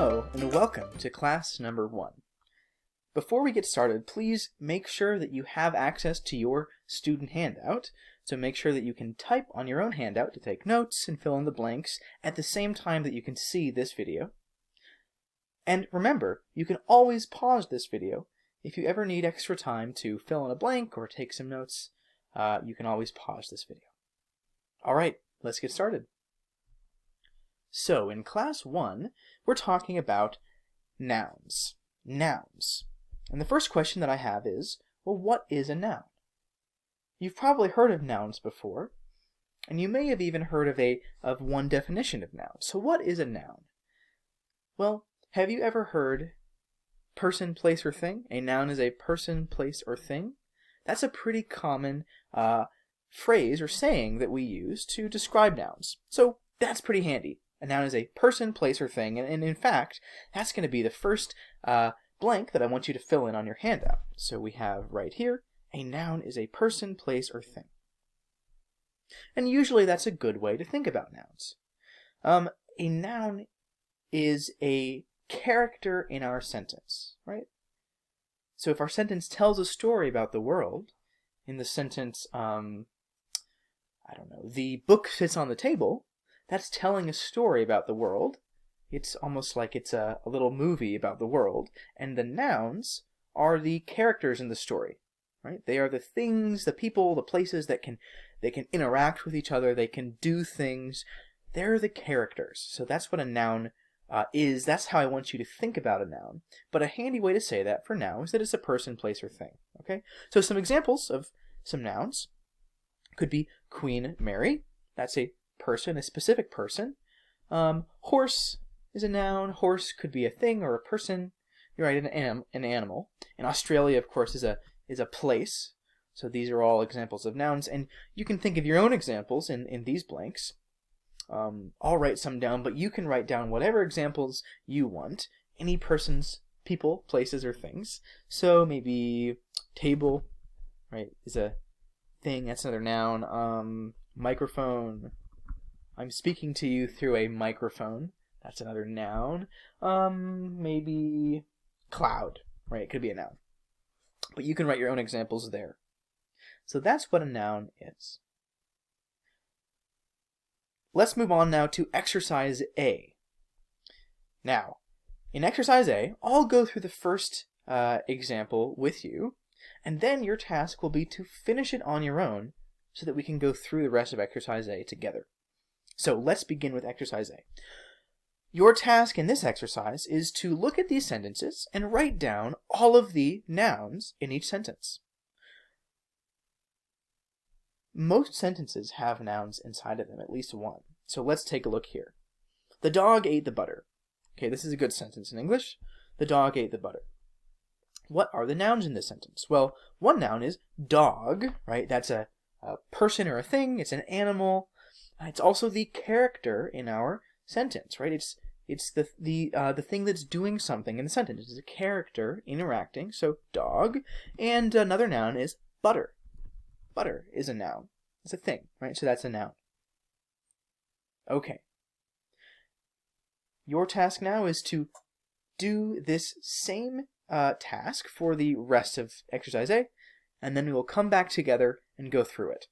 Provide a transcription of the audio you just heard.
Hello and welcome to class number 1. Before we get started, please make sure that you have access to your student handout. So make sure that you can type on your own handout to take notes and fill in the blanks at the same time that you can see this video. And remember, you can always pause this video. If you ever need extra time to fill in a blank or take some notes, you can always pause this video. Alright, let's get started. So in class 1, we're talking about nouns. Nouns. And the first question that I have is, well, what is a noun? You've probably heard of nouns before, and you may have even heard of one definition of noun. So what is a noun? Well, have you ever heard person, place, or thing? A noun is a person, place, or thing. That's a pretty common phrase or saying that we use to describe nouns. So that's pretty handy. A noun is a person, place, or thing, and in fact, that's going to be the first blank that I want you to fill in on your handout. So we have right here, a noun is a person, place, or thing. And usually that's a good way to think about nouns. A noun is a character in our sentence, right? So if our sentence tells a story about the world, in the sentence, I don't know, the book sits on the table, that's telling a story about the world. It's almost like it's a little movie about the world. And the nouns are the characters in the story, right? They are the things, the people, the places that they can interact with each other. They can do things. They're the characters. So that's what a noun is. That's how I want you to think about a noun. But a handy way to say that for now is that it's a person, place, or thing. Okay? So some examples of some nouns could be Queen Mary. That's a person, a specific person. Horse is a noun. Horse could be a thing or a person. You're right, an animal. And Australia, of course, is a place. So these are all examples of nouns, and you can think of your own examples in these blanks. I'll write some down, but you can write down whatever examples you want. Any persons, people, places, or things. So maybe table, right, is a thing. That's another noun. Microphone. I'm speaking to you through a microphone. That's another noun. Maybe cloud, right? It could be a noun. But you can write your own examples there. So that's what a noun is. Let's move on now to exercise A. Now, in exercise A, I'll go through the first example with you, and then your task will be to finish it on your own so that we can go through the rest of exercise A together. So let's begin with exercise A. Your task in this exercise is to look at these sentences and write down all of the nouns in each sentence. Most sentences have nouns inside of them, at least one. So let's take a look here. The dog ate the butter. Okay, this is a good sentence in English. The dog ate the butter. What are the nouns in this sentence? Well, one noun is dog, right? That's a person or a thing. It's an animal. It's also the character in our sentence, right? It's the thing that's doing something in the sentence. It's a character interacting. So dog, and another noun is butter. Butter is a noun. It's a thing, right? So that's a noun. Okay. Your task now is to do this same task for the rest of exercise A, and then we will come back together and go through it.